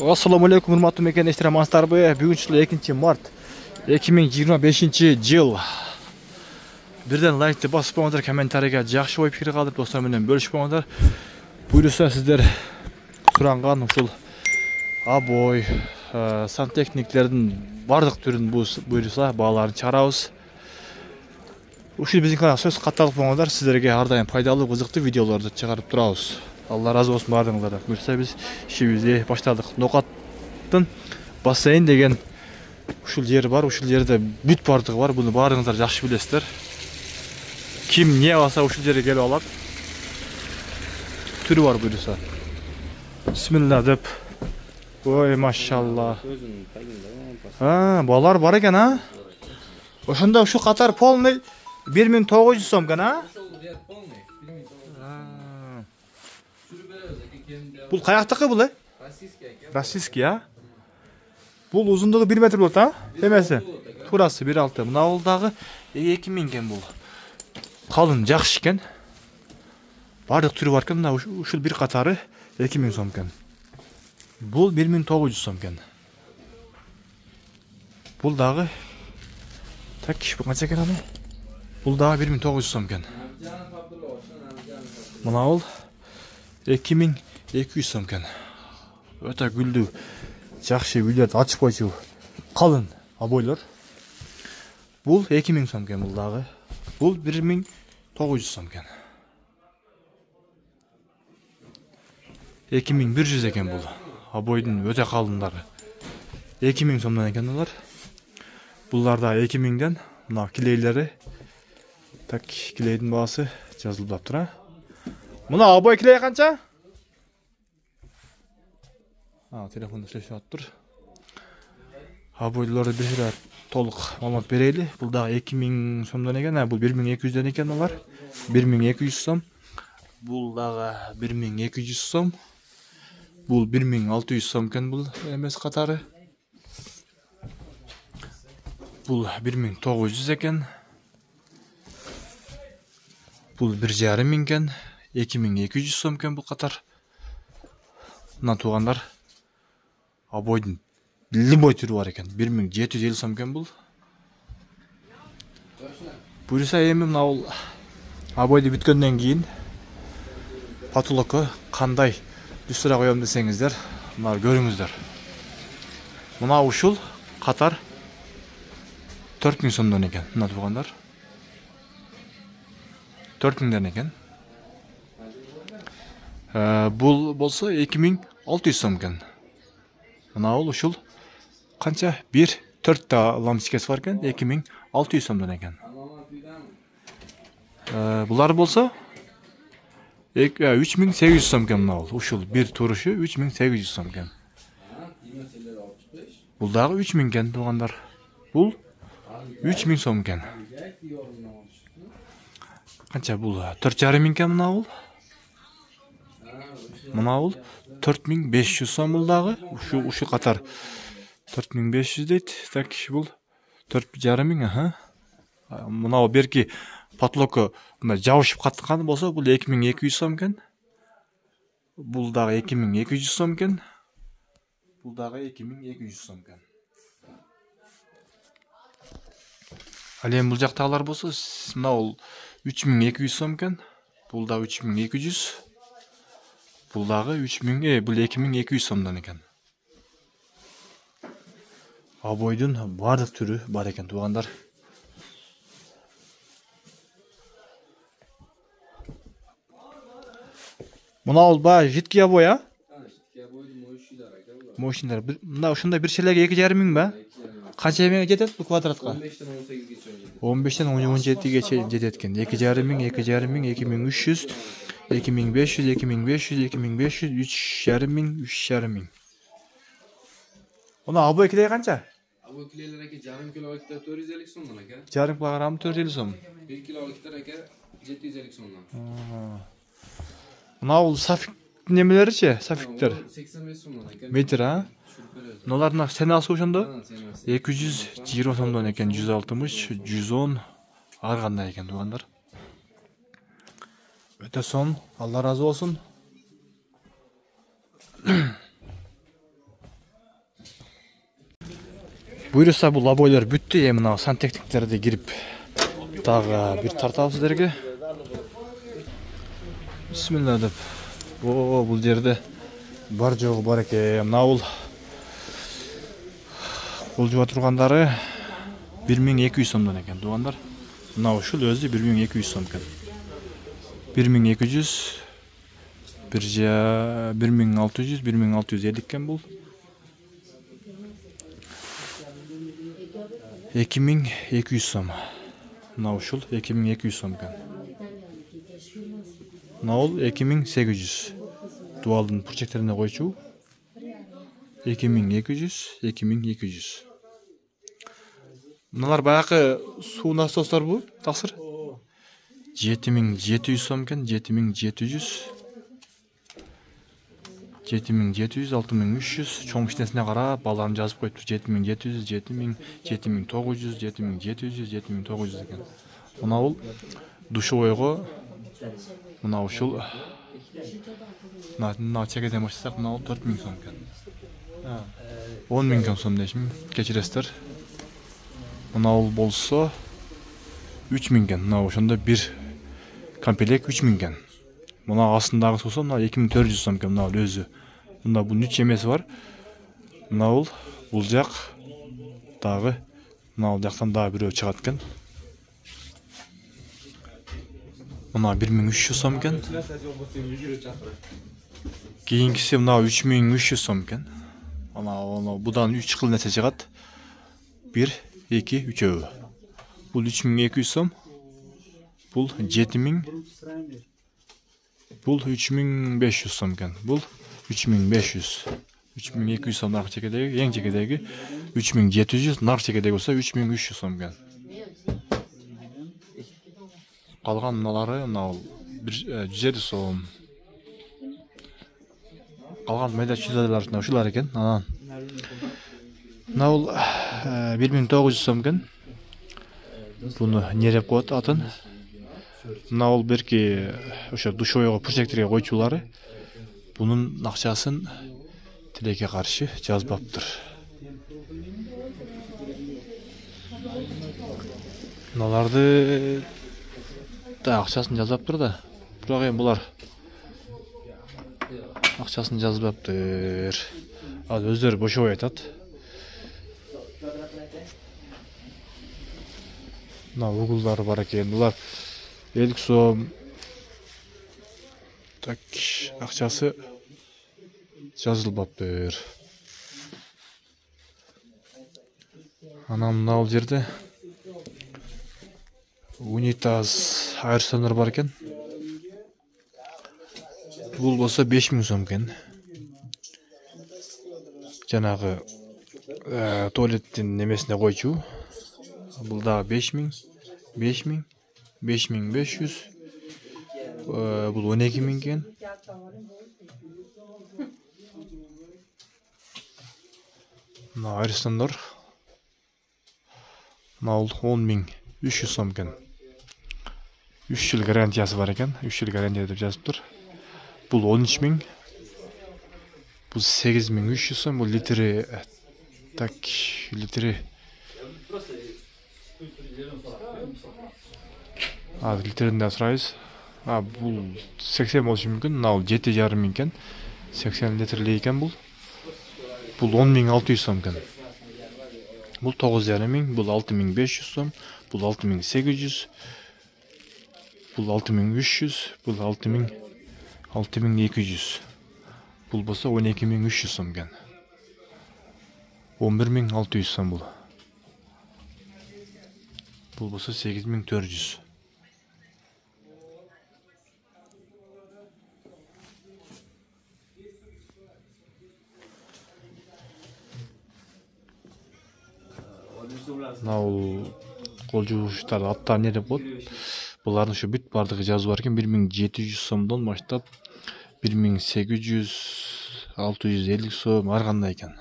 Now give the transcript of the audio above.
Assalamu alaikum, hurmatly mekendештер, амансыздарбы? Бүгүн 2 март 2025 жыл. Бирден лайкты басып коңуздар, комментарийге жакшы ой пикир калдырып, достор менен бөлүшүп коңуздар. Буюрса сиздер суранган ушул абой, сантехниктердин бардык түрүн буюрса бааларын чыгарабыз. Ушул биздин каналга сөз катталып коңуздар, сиздерге ар дайым пайдалуу, кызыктуу видеолорду чыгарып турабыз. Allah razı olsun bardığınızlardan. Buyursa biz işimizi başladık. Nokattın basseyn деген ушул жер бар. Ушул жерде бүт бардыгы бар. Буну бардыңыздар жакшы билесиздер. Ким не алса ушул жерге келип алат. Түрү бар буюрса. Бисмилла деп. Ой, машалла. Балар бар экен, а? Ошондо ушу катар полный 1900 сом экен, а? Бул каяктыкы бул, Российский, а? Бул узундугу 1 метр болот, а? Эмеси? Турасы 1.6. Мына бул дагы 2000 экен бул. Калын, жакшы экен. Бардык түрү бар экен. Мына ушул бир катары 2000 сом экен. Бул 1900 сом экен. Бул дагы так бул канча экен аны? Бул дагы 1900 сом экен. Мына бул 2200 сом экен. Өтө гүлдүү, жакшы үйлөрдү ачып койчу. Калын абойлор. Бул 2000 сом экен бул дагы. Бул 1900 сом экен. 2100 экен бул. Абойдун өтө калындары. 2000 сомдон экен алар. Булар да 2000ден. Мына килейлери. Так, килейдин баасы жазылып аптыр, а? Мына абой килей канча? Телефонда сүйлөшүп атыптыр. Абойлорду бир толук маалымат берели. Бул дагы 2000 сомдон экен, бул 1200дөн экен алар. 1200 сом. Бул дагы 1200 сом. Бул 1600 сом экен бул эмес катары. Бул 1900 экен. Бул 1.5 экен. 2200 сом экен бул катар. Мына туугандар, абойдун любой түрү бар экен. 1750 сом экен бул. Буюрса эми мына бул абойду бүткөндөн кийин потолокко кандай люстра коем десеңиздер, мына көрүңүздөр. Мына ушул катар 4000 сомдон экен. Мына туугандар, 4000ден экен. Бул болсо 2600 сом экен. Мына бул ушул канча? 4 та лампочкасы бар экен, 2600 сомдон экен. Булар болсо 3800 сом экен. Мына бул ушул бир турушу 3800 сом экен. Бул дагы 3000 экен туугандар. Бул 3000 сом экен. Канча бул? 4.5 экен мына бул. Мына бул 4500 сом бул дагы. Ушу катар 4500 дейт. Так, бул 4.5, аха. Мына бул берки потолокко мына жабышып каттыкан болсо, бул 2200 сом экен. Бул дагы 2200 сом экен. Бул дагы 2200 сом экен. Ал эми бул жактагылар болсо, мына бул 3200 сом экен. Бул дагы 3200. Бул дагы 3000, бул 2200 сомдон экен. Абойдун бардык түрү бар экен туугандар. Мына бул баа жидкий абой, а? Жидкий абойдун мощныйлары. Мына ушундай бир шелеге 2.5 ба? Канча эмеге жетет бул квадратка? 15тен 18ге чейин жетет экен. 2.5, 2300, 2500, 2500, 2500, 3.5, 3.5. Мына абой килей канча? Абой килейлер эке жарым килолуктар 450 сомдон эке. Жарым килограмм 450 сом. 1 килолуктар эке 750 сомдон. Мына бул сафик немелеричи? Сафиктер 85 сомдон эке. Метр, а? Мыналардын ценасы ошондо 220 сомдон экен, 160, 110 ар кандай экен туугандар. Өтө сон, Алла разы болсун. Буйруса бул обойлор бүттү. Эми мына сантехниктерди кирип дагы бир тартабыз силерге. Бисмилла деп. О, бул жерде бар жогу бар экен. Мына бул кол жуа тургандары 1200 сомдон экен, туугандар. Мына ушул өзү 1200 сом экен. 1200 bir 1600 1650 eкен бул. 2200 сом. Мына ушул 2200 сом экен. Мына бул 2800. Дуалдын бурчектерине койчу. 2200. Мыналар баягы суу насостор бу, таксыр. 7700 сом экен, 7700. 7700, 6300, чоң кичинесине карап, балдарым жазып коюптур. 7700, 7000, 7900, 7700, 7900 экен. Мына бул душевойго, мына ушул мына чекеден баштасак, мына бул 4000 сом экен. 10.000 сом дешим, кечиресиздер. Мына бул болсо 3000 экен. Мына ошондо бир комплект 3000 экен. Мына астындагы болсо мына 2400 сом экен. Мына өзү. Мына бул үч эмеси бар. Мына бул жак дагы мына жактан дагы бирөө чыгат экен. Мына 1300 сом экен. Кийинкиси мына 3300 сом экен. Мына будан 3 кыл нерсе чыгат. 1, 2, 3. Бул 3200 сом. Бул 7000. Бул 3500 сом экен. Бул 3500. 3200 сом наркы чекедеги, эң чекедеги 3700, наркы чекедеги болсо 3300 сом экен. Калган мыналары мына 150 сом. Калган майда чүзөлөр ушулар экен. Анан мына бул 1900 сом экен. Буну нереп коет атын. Мына бул берки ошо душойго прожекторго койчулары. Bunun акчасын тилекке каршы жазбаптыр. Мыналарды да акчасын жазбаптыр да. Бирок эми булар акчасын жазбаптыр. Ал өздөрү бошобой айтат. Мына угулдары бар экен. Булар 50 сом. Так, акчасы жазылбаптыр. Анан мына бул жерде унитаз айырсандар бар экен. Бул болсо 5000 сом экен. Жанагы туалеттин немесине койчу. Бул дагы 5000, 5000, 5500. Бул 12000 экен. Мына айырсандар. Мына бул 10300 сом экен. 3 жыл гарантиясы бар экен. 3 жыл гарантия деп жазыптыр. Бул 13000. Бул 8300 сом. Бул литри так, литри. Литринде сурайбыз. Бул 80 болушу мүмкүн. Мына бул 7,5 экен. 80 литрлик экен бул. Бул 10600 сом экен. Бул 9,5, бул 6500 сом, бул 6800, бул 6300, бул 6200. Бул болсо 12300 сом экен. 11600 сом бул. Бул болсо 8400. Мына бул кол жууштар аттарын нере коет. Булардын ушу бүт бардыгы жазуу бар экен. 1700 сомдон баштап 1800, 650 сом ар кандай экен.